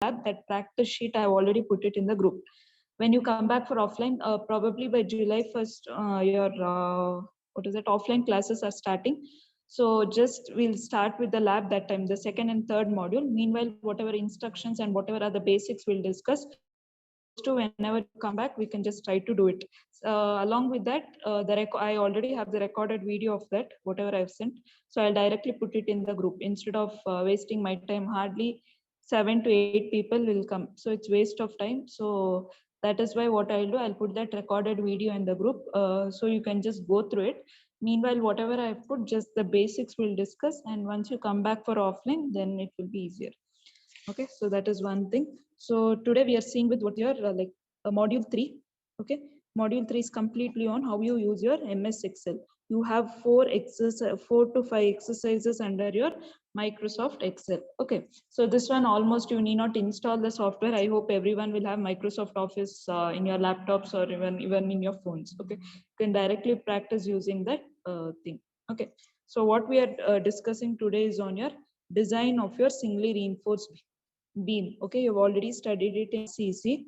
lab, that practice sheet I have already put it in the group. When you come back for offline, probably by July 1st, your offline classes are starting. So just we'll start with the lab that time, the second and third module. Meanwhile, whatever instructions and whatever other basics we'll discuss, those two, whenever you come back, we can just try to do it. Along with that, I already have the recorded video of that, whatever I've sent. So I'll directly put it in the group instead of wasting my time. Hardly 7 to 8 people will come. So it's waste of time. So that is why what I'll do, I'll put that recorded video in the group. So you can just go through it. Meanwhile, whatever I put, just the basics we'll discuss. And once you come back for offline, then it will be easier. Okay, so that is one thing. So today we are seeing with what your module 3. Okay, module 3 is completely on how you use your MS Excel. You have 4 to 5 exercises under your Microsoft Excel. Okay, so this one almost you need not install the software. I hope everyone will have Microsoft Office in your laptops or even in your phones. Okay, you can directly practice using that thing. Okay, so what we are discussing today is on your design of your singly reinforced beam. Okay, you've already studied it in CC.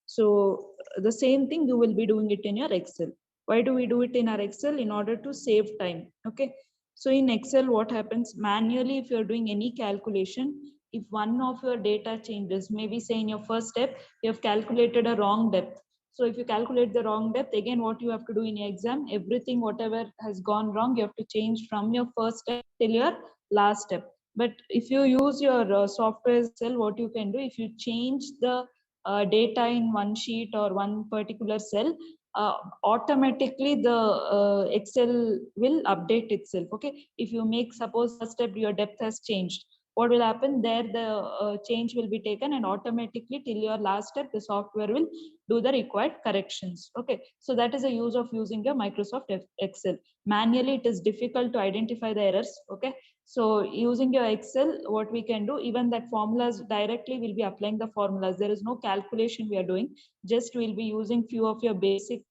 So the same thing you will be doing it in your Excel. Why do we do it in our Excel? In order to save time. Okay, so in Excel what happens manually, if you're doing any calculation, if one of your data changes, maybe say in your first step you have calculated a wrong depth. So if you calculate the wrong depth, again what you have to do in your exam, everything whatever has gone wrong, you have to change from your first step till your last step. But if you use your software Excel, what you can do, if you change the data in one sheet or one particular cell, automatically the Excel will update itself. Okay, if you make, suppose first step your depth has changed, what will happen there, the change will be taken and automatically till your last step the software will do the required corrections. Okay, so that is the use of using your Microsoft Excel. Manually it is difficult to identify the errors. Okay, so using your Excel, what we can do, even that formulas directly will be applying the formulas. There is no calculation we are doing. Just we'll be using few of your basic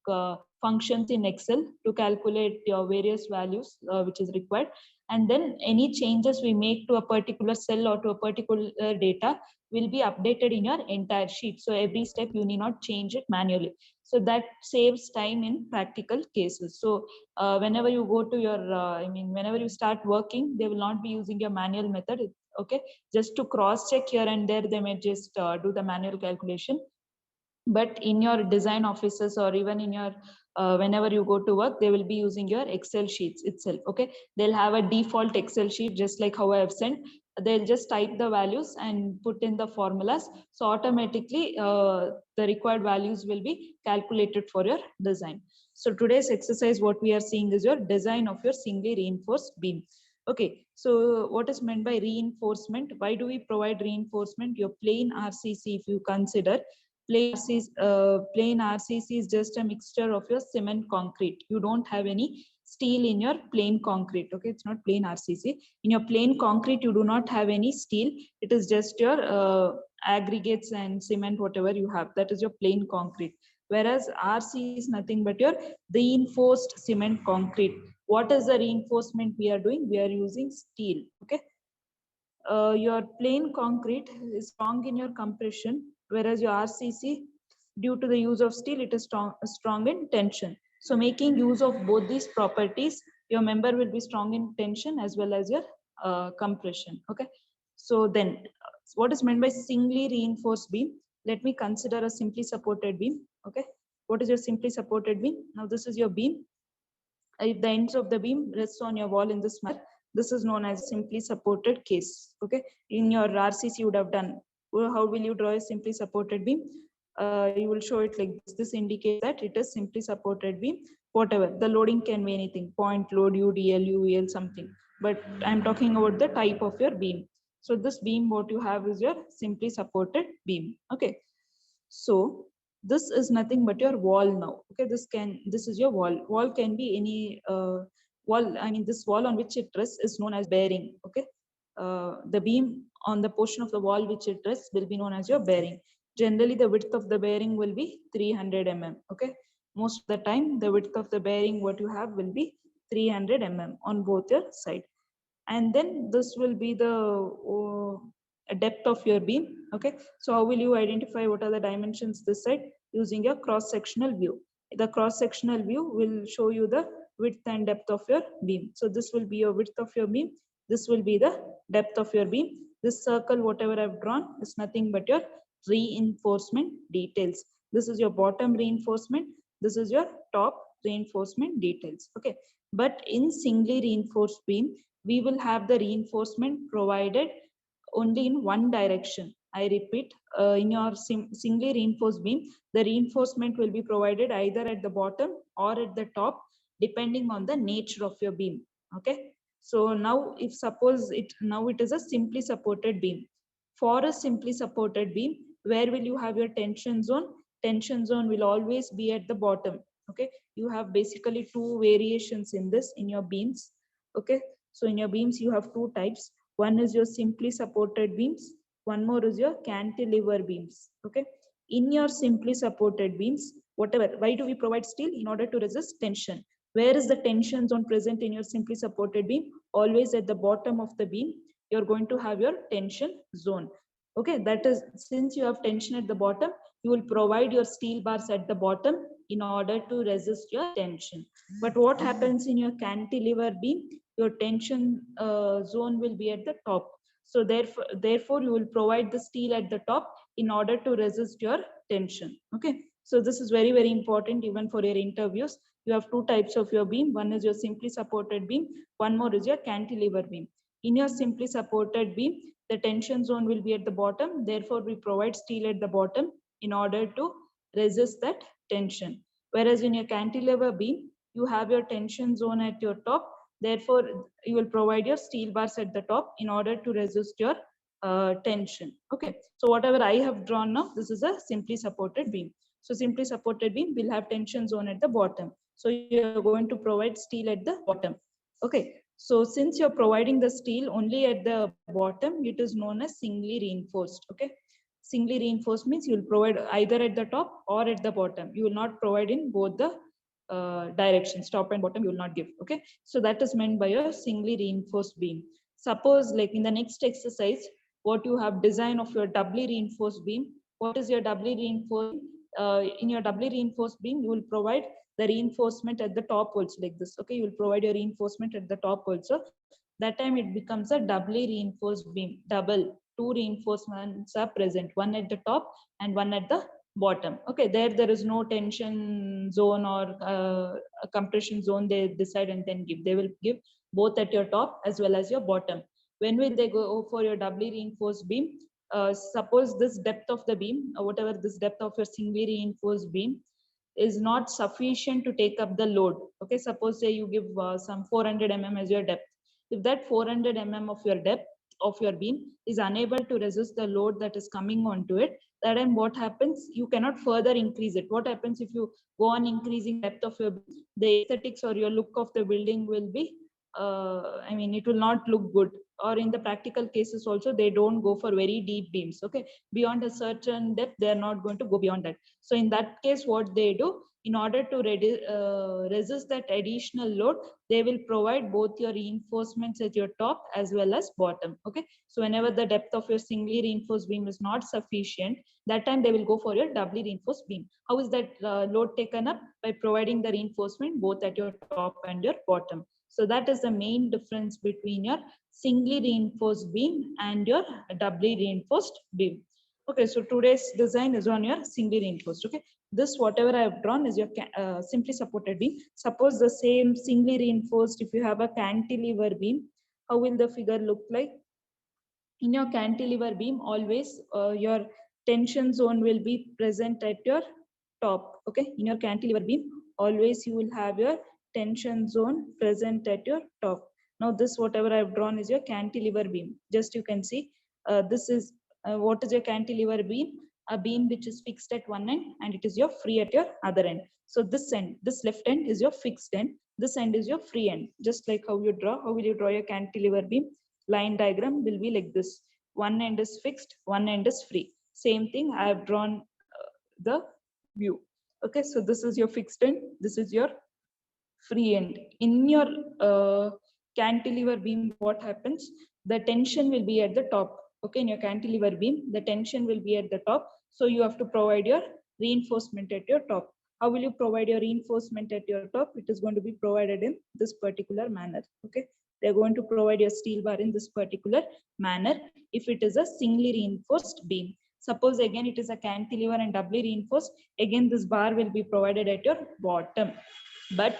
functions in Excel to calculate your various values which is required. And then any changes we make to a particular cell or to a particular data will be updated in your entire sheet. So every step you need not change it manually. So that saves time in practical cases. So whenever you go to your whenever you start working, they will not be using your manual method. Okay, just to cross check here and there they may just do the manual calculation. But in your design offices or even in your whenever you go to work, they will be using your Excel sheets itself. Okay, they'll have a default Excel sheet just like how I have sent. They'll just type the values and put in the formulas, so automatically the required values will be calculated for your design. So today's exercise what we are seeing is your design of your singly reinforced beam. Okay, so what is meant by reinforcement? Why do we provide reinforcement? Your plain RCC, if you consider, plain RCC is just a mixture of your cement concrete. You don't have any steel in your plain concrete. Okay, it's not plain RCC. In your plain concrete, you do not have any steel. It is just your aggregates and cement, whatever you have. That is your plain concrete. Whereas RCC is nothing but your reinforced cement concrete. What is the reinforcement we are doing? We are using steel. Okay. Your plain concrete is strong in your compression, whereas your RCC, due to the use of steel, it is strong in tension. So making use of both these properties, your member will be strong in tension as well as your compression. Okay. So then what is meant by singly reinforced beam? Let me consider a simply supported beam. Okay. What is your simply supported beam? Now this is your beam. If the ends of the beam rests on your wall in this manner, this is known as simply supported case. Okay, in your RCC you would have done. How will you draw a simply supported beam? You will show it like this. This indicates that it is simply supported beam. Whatever the loading can be anything, point load, UDL, UEL, something. But I'm talking about the type of your beam. So this beam, what you have is your simply supported beam. Okay, so this is nothing but your wall now. Okay, this is your wall can be any wall. This wall on which it rests is known as bearing. Okay, the beam on the portion of the wall which it rests will be known as your bearing. Generally the width of the bearing will be 300 mm. Okay, most of the time the width of the bearing what you have will be 300 mm on both your side. And then this will be the depth of your beam. Okay, so how will you identify what are the dimensions this side? Using a cross-sectional view. The cross-sectional view will show you the width and depth of your beam. So this will be your width of your beam. This will be the depth of your beam. This circle, whatever I've drawn, is nothing but your reinforcement details. This is your bottom reinforcement. This is your top reinforcement details. Okay, but in singly reinforced beam, we will have the reinforcement provided only in one direction. I repeat, in your singly reinforced beam, the reinforcement will be provided either at the bottom or at the top, depending on the nature of your beam. Okay. So now, if suppose it is a simply supported beam. For a simply supported beam, where will you have your tension zone? Tension zone will always be at the bottom. Okay. You have basically two variations in this in your beams. Okay. So in your beams, you have two types. One is your simply supported beams. One more is your cantilever beams. Okay. In your simply supported beams, whatever, why do we provide steel? In order to resist tension. Where is the tension zone present in your simply supported beam? Always at the bottom of the beam, you're going to have your tension zone. Okay, that is, since you have tension at the bottom, you will provide your steel bars at the bottom in order to resist your tension. But what happens in your cantilever beam? Your tension zone will be at the top. So therefore, you will provide the steel at the top in order to resist your tension. Okay. So this is very, very important even for your interviews. You have two types of your beam. One is your simply supported beam. One more is your cantilever beam. In your simply supported beam, the tension zone will be at the bottom. Therefore, we provide steel at the bottom in order to resist that tension. Whereas in your cantilever beam, you have your tension zone at your top. Therefore, you will provide your steel bars at the top in order to resist your tension. Okay. So whatever I have drawn now, this is a simply supported beam. So simply supported beam will have tension zone at the bottom. So you are going to provide steel at the bottom. Okay. So since you're providing the steel only at the bottom, it is known as singly reinforced. Okay. Singly reinforced means you will provide either at the top or at the bottom. You will not provide in both the directions, top and bottom, you will not give. Okay. So that is meant by a singly reinforced beam. Suppose like in the next exercise, what you have design of your doubly reinforced beam. What is your doubly reinforced? In your doubly reinforced beam, you will provide the reinforcement at the top also like this. Okay, you will provide your reinforcement at the top also. That time it becomes a doubly reinforced beam. Double, two reinforcements are present, one at the top and one at the bottom. Okay, there is no tension zone or a compression zone they decide and then give. They will give both at your top as well as your bottom. When will they go for your doubly reinforced beam? Suppose this depth of the beam, whatever this depth of your singly reinforced beam, is not sufficient to take up the load. Okay, suppose say you give some 400 mm as your depth. If that 400 mm of your depth of your beam is unable to resist the load that is coming onto it, that time what happens? You cannot further increase it. What happens if you go on increasing depth of your beam? The aesthetics or your look of the building will be, I mean, it will not look good. Or in the practical cases also, they don't go for very deep beams. Okay, beyond a certain depth, they are not going to go beyond that. So in that case, what they do, in order to resist that additional load, they will provide both your reinforcements at your top as well as bottom. Okay, so whenever the depth of your singly reinforced beam is not sufficient, that time they will go for your doubly reinforced beam. How is that load taken up? By providing the reinforcement both at your top and your bottom. So that is the main difference between your singly reinforced beam and your doubly reinforced beam. Okay, so today's design is on your singly reinforced. Okay, this whatever I have drawn is your simply supported beam. Suppose the same singly reinforced, if you have a cantilever beam, how will the figure look like? In your cantilever beam, always your tension zone will be present at your top. Okay, in your cantilever beam, always you will have your tension zone present at your top. Now this whatever I have drawn is your cantilever beam. Just you can see, this is what is your cantilever beam? A beam which is fixed at one end and it is your free at your other end. So this end, this left end is your fixed end, this end is your free end. Just like how you draw, how will you draw your cantilever beam? Line diagram will be like this. One end is fixed, one end is free. Same thing, I have drawn the view. Okay, so this is your fixed end, this is your free end. In your cantilever beam, what happens? The tension will be at the top. okay, in your cantilever beam, the tension will be at the top. So you have to provide your reinforcement at your top. How will you provide your reinforcement at your top? It is going to be provided in this particular manner. Okay, they're going to provide your steel bar in this particular manner if it is a singly reinforced beam. Suppose again it is a cantilever and doubly reinforced, again this bar will be provided at your bottom. But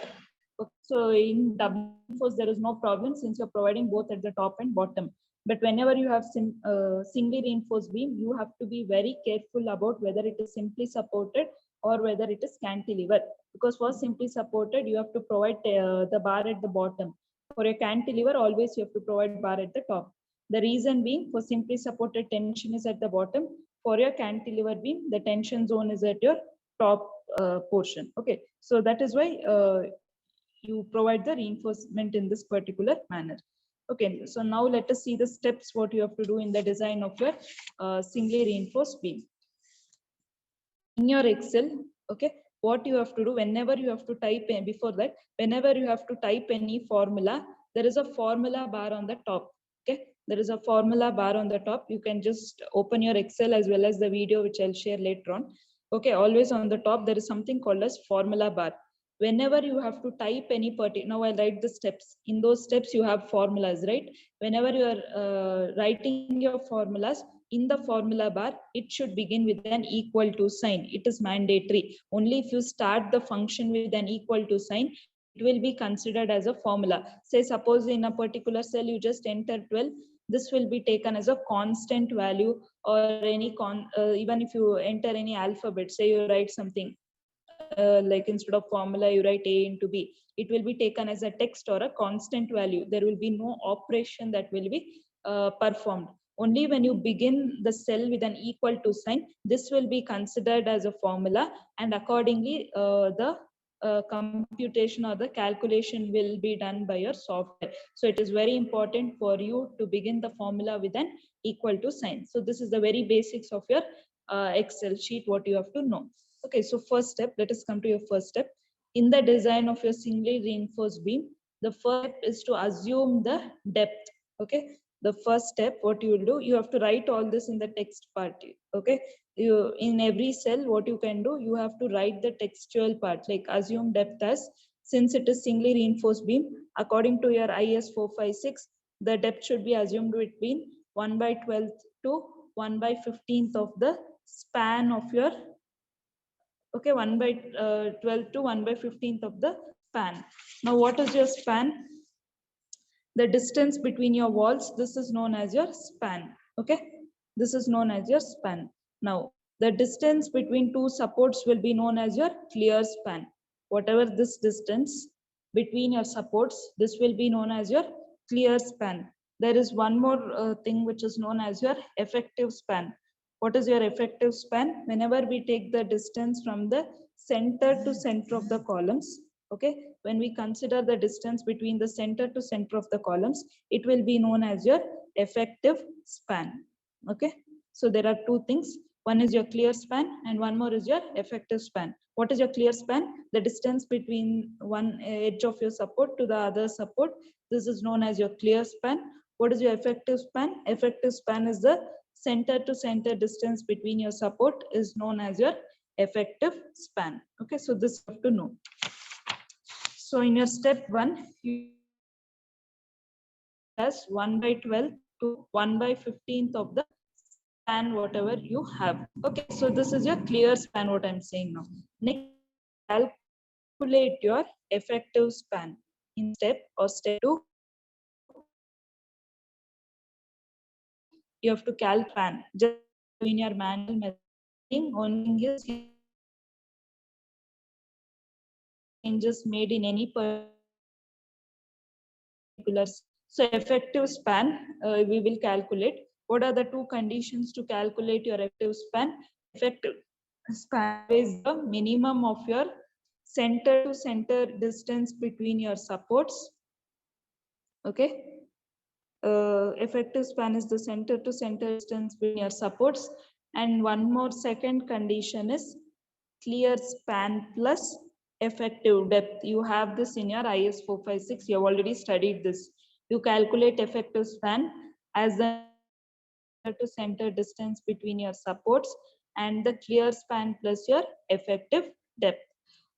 so in double reinforced there is no problem since you're providing both at the top and bottom. But whenever you have singly reinforced beam, you have to be very careful about whether it is simply supported or whether it is cantilever. Because for simply supported, you have to provide the bar at the bottom. For a cantilever, always you have to provide bar at the top. The reason being, for simply supported, tension is at the bottom. For your cantilever beam, the tension zone is at your top portion. Okay, so that is why you provide the reinforcement in this particular manner. Okay, so now let us see the steps what you have to do in the design of your singly reinforced beam. In your Excel, okay, what you have to do whenever you have to type in, before that, whenever you have to type any formula, there is a formula bar on the top. Okay, there is a formula bar on the top. You can just open your Excel as well as the video which I'll share later on. Okay, always on the top there is something called as formula bar. Whenever you have to type any particular, now I'll write the steps. In those steps you have formulas, right? Whenever you are writing your formulas, in the formula bar, it should begin with an equal to sign. It is mandatory. Only if you start the function with an equal to sign, it will be considered as a formula. Say suppose in a particular cell you just enter 12, this will be taken as a constant value, or any even if you enter any alphabet, say you write something like instead of formula you write a into b, it will be taken as a text or a constant value. There will be no operation that will be performed. Only when you begin the cell with an equal to sign, this will be considered as a formula, and accordingly the computation or the calculation will be done by your software. So it is very important for you to begin the formula with an equal to sign. So this is the very basics of your Excel sheet, what you have to know. Okay, so first step, let us come to your first step. In the design of your singly reinforced beam, the first step is to assume the depth. Okay, the first step, what you will do, you have to write all this in the text part. Okay, you in every cell, what you can do, you have to write the textual part, like assume depth as, since it is singly reinforced beam, according to your IS 456, the depth should be assumed between 1/12th to 1/15th of the span of your, okay, 1/12 to 1/15th of the span. Now what is your span? The distance between your walls, this is known as your span. Okay, this is known as your span. Now the distance between two supports will be known as your clear span. Whatever this distance between your supports, this will be known as your clear span. There is one more thing which is known as your effective span. What is your effective span? Whenever we take the distance from the center to center of the columns, okay, when we consider the distance between the center to center of the columns, it will be known as your effective span. Okay, so there are two things. One is your clear span and one more is your effective span. What is your clear span? The distance between one edge of your support to the other support. This is known as your clear span. What is your effective span? Effective span is the center to center distance between your support, is known as your effective span. Okay, so this you have to know. So in your step 1, you has 1/12 to 1/15th of the span whatever you have. Okay, so this is your clear span, what I'm saying now. Next, calculate your effective span. In step 2, you have to calculate just in your manual method. Only is changes made in any particular. So effective span, we will calculate. What are the two conditions to calculate your effective span? Effective span is the minimum of your center to center distance between your supports. Okay. Effective span is the center to center distance between your supports. And one more second condition is clear span plus effective depth. You have this in your IS 456. You have already studied this. You calculate effective span as the minimum of your center to center distance between your supports. Okay, to center distance between your supports and the clear span plus your effective depth.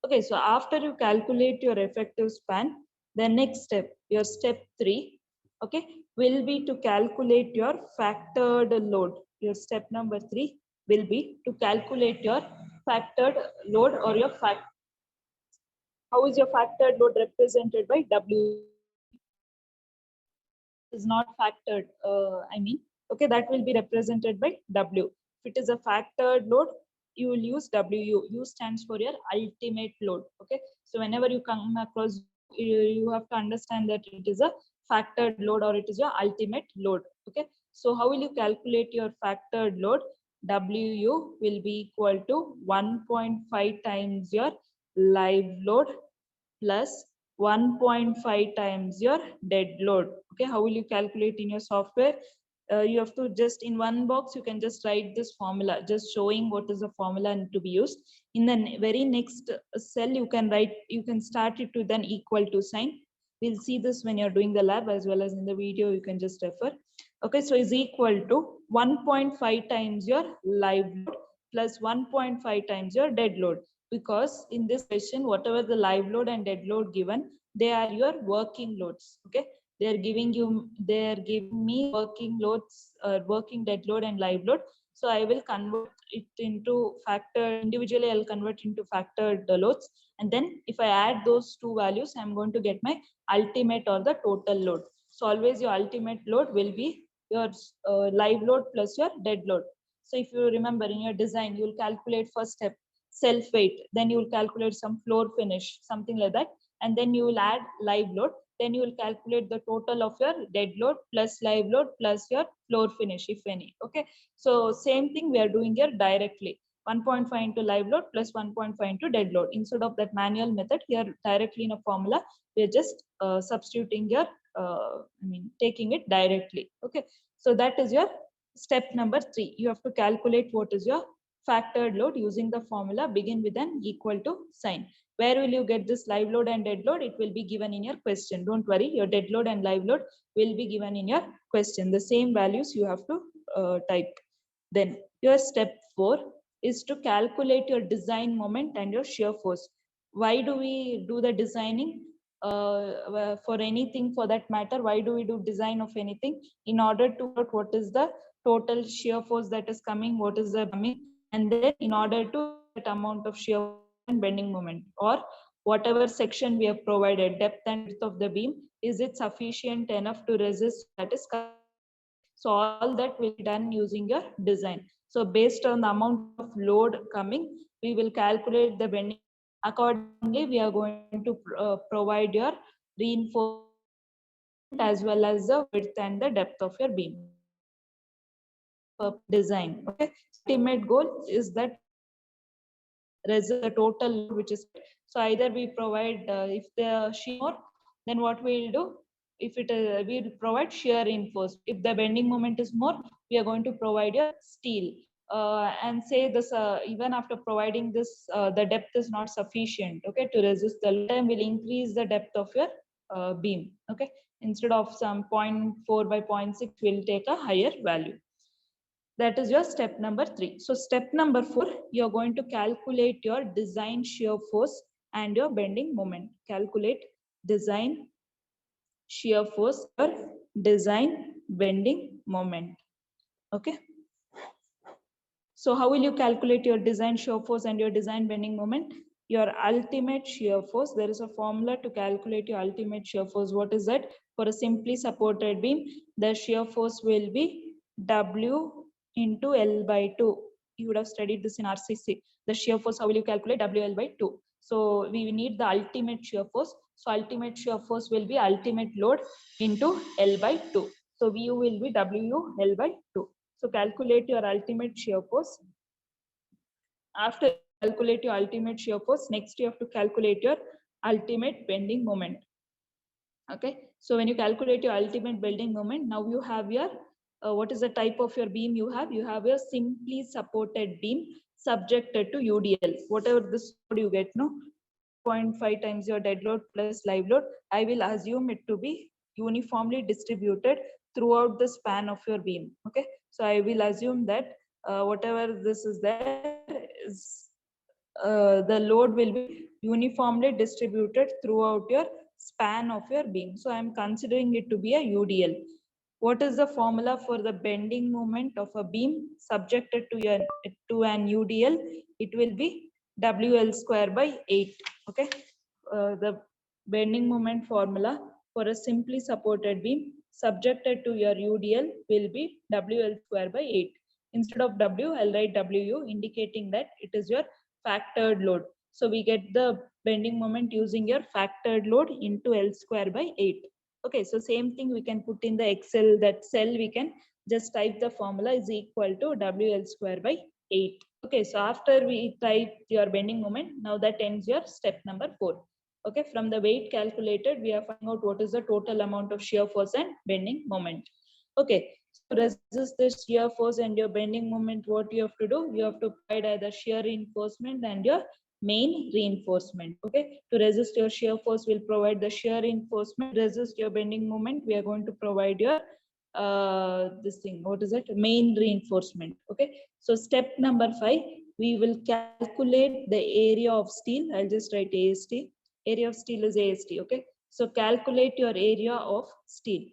Okay, so after you calculate your effective span, the next step, your step 3, okay, will be to calculate your factored load. Your step number 3 will be to calculate your factored load or your fact. How is your factored load represented by W? Is not factored, I mean, okay, that will be represented by W. If it is a factored load, you will use WU. U stands for your ultimate load. Okay, so whenever you come across, you have to understand that it is a factored load or it is your ultimate load. Okay, so how will you calculate your factored load? WU will be equal to 1.5 times your live load plus 1.5 times your dead load. Okay, how will you calculate in your software? You have to just in one box, you can just write this formula, just showing what is the formula to be used. In the very next cell, you can write, you can start it with an equal to sign. We'll see this when you're doing the lab as well as in the video, you can just refer. Okay, so is equal to 1.5 times your live load plus 1.5 times your dead load, because in this question, whatever the live load and dead load given, they are your working loads. Okay, they are giving me working loads, working dead load and live load. So I will convert it into factor individually. I'll convert into factored loads, and then if I add those two values, I'm going to get my ultimate or the total load. So always your ultimate load will be your live load plus your dead load. So if you remember in your design, you will calculate first step self weight, then you will calculate some floor finish, something like that, and then you will add live load, then you will calculate the total of your dead load plus live load plus your floor finish, if any. Okay, so same thing we are doing here directly, 1.5 into live load plus 1.5 into dead load. Instead of that manual method, here directly in a formula, we are just substituting your taking it directly. Okay, so that is your step number 3. You have to calculate what is your factored load using the formula, begin with an equal to sign. Where will you get this live load and dead load? It will be given in your question. Don't worry, your dead load and live load will be given in your question. The same values you have to type. Then your step 4 is to calculate your design moment and your shear force. Why do we do the designing? For anything for that matter, why do we do design of anything? In order to what is the total shear force that is coming, what is the coming, and then in order to that amount of shear and bending moment, or whatever section we have provided, depth and width of the beam, is it sufficient enough to resist that is coming? So all that will be done using your design. So based on the amount of load coming, we will calculate the bending. Accordingly, we are going to provide your reinforcement as well as the width and the depth of your beam. Design. Okay. Ultimate goal is that result the total load which is, so either we provide if the shear more, then what we will do, if it we will provide shear reinforced. If the bending moment is more, we are going to provide a steel. And say this even after providing this, the depth is not sufficient, okay, to resist the load, time will increase the depth of your beam. Okay, instead of some 0.4 by 0.6, we'll take a higher value. That is your step number 3. So step number 4, you're going to calculate your design shear force and your bending moment. Calculate design shear force or design bending moment. Okay. So how will you calculate your design shear force and your design bending moment? Your ultimate shear force, there is a formula to calculate your ultimate shear force. What is that? For a simply supported beam, the shear force will be W into L by 2. You would have studied this in RCC. The shear force, how will you calculate? WL by 2. So we need the ultimate shear force. So ultimate shear force will be ultimate load into L by 2. So VU will be WU L by 2. So calculate your ultimate shear force. After calculate your ultimate shear force, next you have to calculate your ultimate bending moment. Okay. So when you calculate your ultimate bending moment, now you have your what is the type of your beam you have? You have your simply supported beam subjected to UDL. Whatever this load you get, no, 0.5 times your dead load plus live load, I will assume it to be uniformly distributed throughout the span of your beam. Okay, so I will assume that whatever this is there is the load will be uniformly distributed throughout your span of your beam. So I'm considering it to be a UDL. What is the formula for the bending moment of a beam subjected to an UDL? It will be WL square by 8. Okay, the bending moment formula for a simply supported beam subjected to your UDL will be WL square by 8. Instead of W, I'll write WU, indicating that it is your factored load. So we get the bending moment using your factored load into L square by 8. Okay, so same thing we can put in the Excel, that cell we can just type the formula is equal to WL square by 8. Okay, so after we type your bending moment, now that ends your step number 4. Okay, from the weight calculated, we are finding out what is the total amount of shear force and bending moment. Okay, so resist this shear force and your bending moment, what you have to do, you have to provide either shear reinforcement and your main reinforcement. Okay, to resist your shear force, we'll provide the shear reinforcement. Resist your bending moment, we are going to provide your this thing, what is it, main reinforcement. Okay, so step number 5, we will calculate the area of steel. I'll just write AST. Area of steel is AST. Okay, so calculate your area of steel.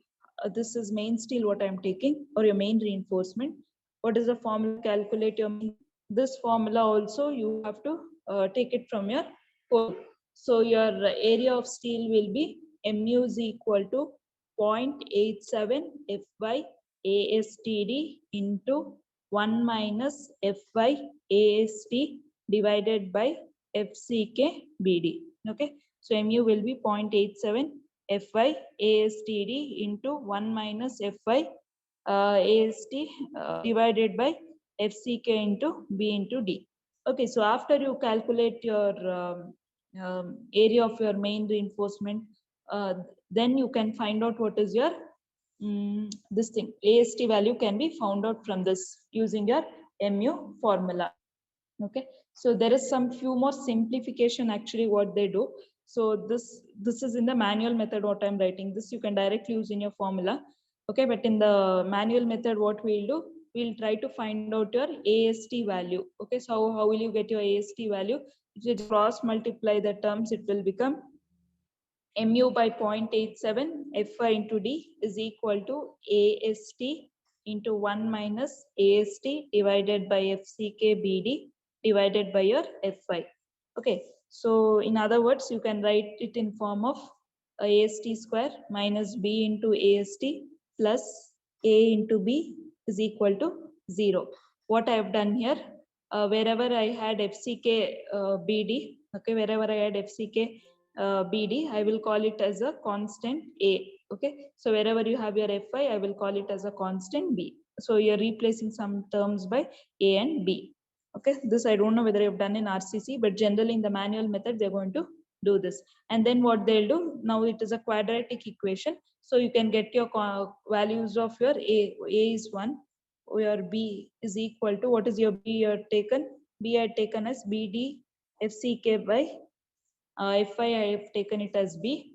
This is main steel what I'm taking, or your main reinforcement. What is the formula to calculate your main? This formula also you have to take it from your code. So your area of steel will be mu is equal to 0.87 F by ASTD into 1 minus F by AST divided by FCK BD. Okay, so mu will be 0.87 Fy ASTD into 1 minus Fy AST divided by FCK into B into D. Okay, so after you calculate your area of your main reinforcement, then you can find out what is your this thing. AST value can be found out from this using your mu formula. Okay, so there is some few more simplification actually what they do. So this is in the manual method what I'm writing. This you can directly use in your formula. Okay, but in the manual method what we'll do, we'll try to find out your AST value. Okay, so how will you get your AST value? If you cross multiply the terms, it will become mu by 0.87 Fy into D is equal to AST into 1 minus AST divided by FCK BD divided by your Fy. Okay, so in other words, you can write it in form of AST square minus B into AST plus A into B is equal to 0. What I have done here, wherever I had FCK BD, okay, wherever I had FCK BD, I will call it as a constant A. Okay, so wherever you have your Fy, I will call it as a constant B. So you're replacing some terms by A and B. Okay, this I don't know whether you've done in RCC, but generally in the manual method, they're going to do this. And then what they'll do, now it is a quadratic equation. So you can get your values of your A. A is 1, your B is equal to, what is your B you have taken? B I had taken as BD FCK by Fy I have taken it as B.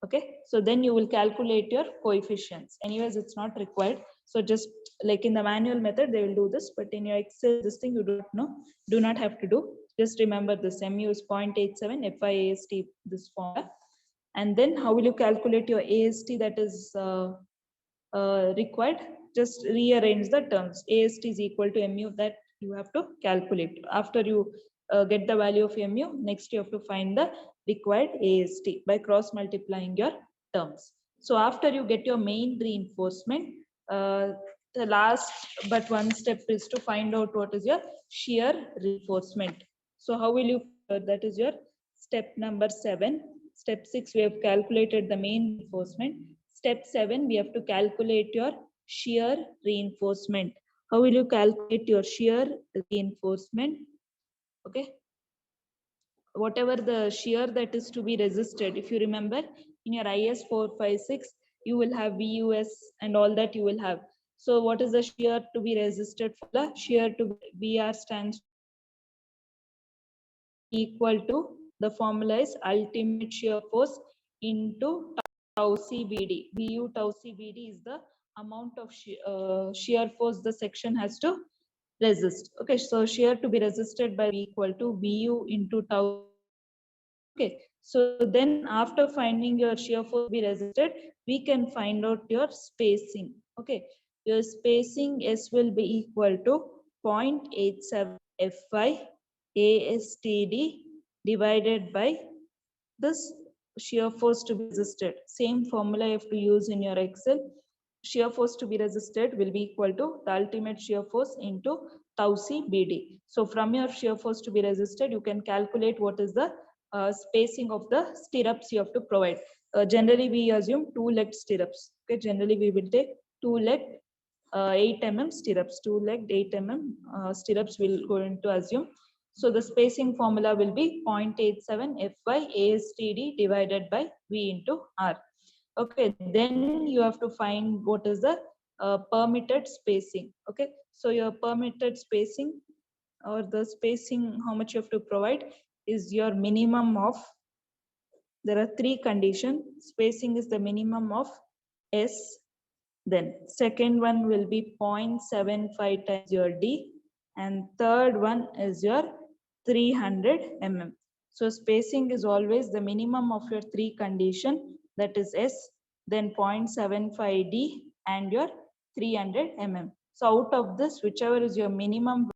Okay, so then you will calculate your coefficients. Anyways, it's not required. So just like in the manual method, they will do this, but in your Excel, this thing you do not know, do not have to do. Just remember this mu is 0.87 Fy AST, this formula. And then how will you calculate your AST that is required? Just rearrange the terms. AST is equal to mu, that you have to calculate. After you get the value of mu, next you have to find the required AST by cross multiplying your terms. So after you get your main reinforcement, the last but one step is to find out what is your shear reinforcement. So how will you, that is your step number 7. Step 6, we have calculated the main reinforcement. Step 7, we have to calculate your shear reinforcement. How will you calculate your shear reinforcement? Okay, whatever the shear that is to be resisted, if you remember in your IS 456, you will have VUS and all that you will have. So what is the shear to be resisted for? The shear to VR stands equal to, the formula is ultimate shear force into tau CBD. VU tau CBD is the amount of shear force the section has to resist. Okay, so shear to be resisted by equal to Vu into tau. Okay, so then after finding your shear force be resisted, we can find out your spacing. Okay, your spacing S will be equal to 0.87 Fy ASTD divided by this shear force to be resisted. Same formula you have to use in your Excel. Shear force to be resisted will be equal to the ultimate shear force into tau C BD. So from your shear force to be resisted, you can calculate what is the spacing of the stirrups you have to provide. Generally, we assume two-legged stirrups. Okay, generally we will take two-legged 8 mm stirrups, two-legged 8 mm stirrups we'll going to assume. So the spacing formula will be 0.87 Fy ASTD divided by V into R. Okay, then you have to find what is the permitted spacing. Okay, so your permitted spacing or the spacing how much you have to provide is your minimum of, there are three conditions. Spacing is the minimum of S, then second one will be 0.75 times your D, and third one is your 300 mm. So spacing is always the minimum of your three condition, that is S, then 0.75 D and your 300 mm. So out of this, whichever is your minimum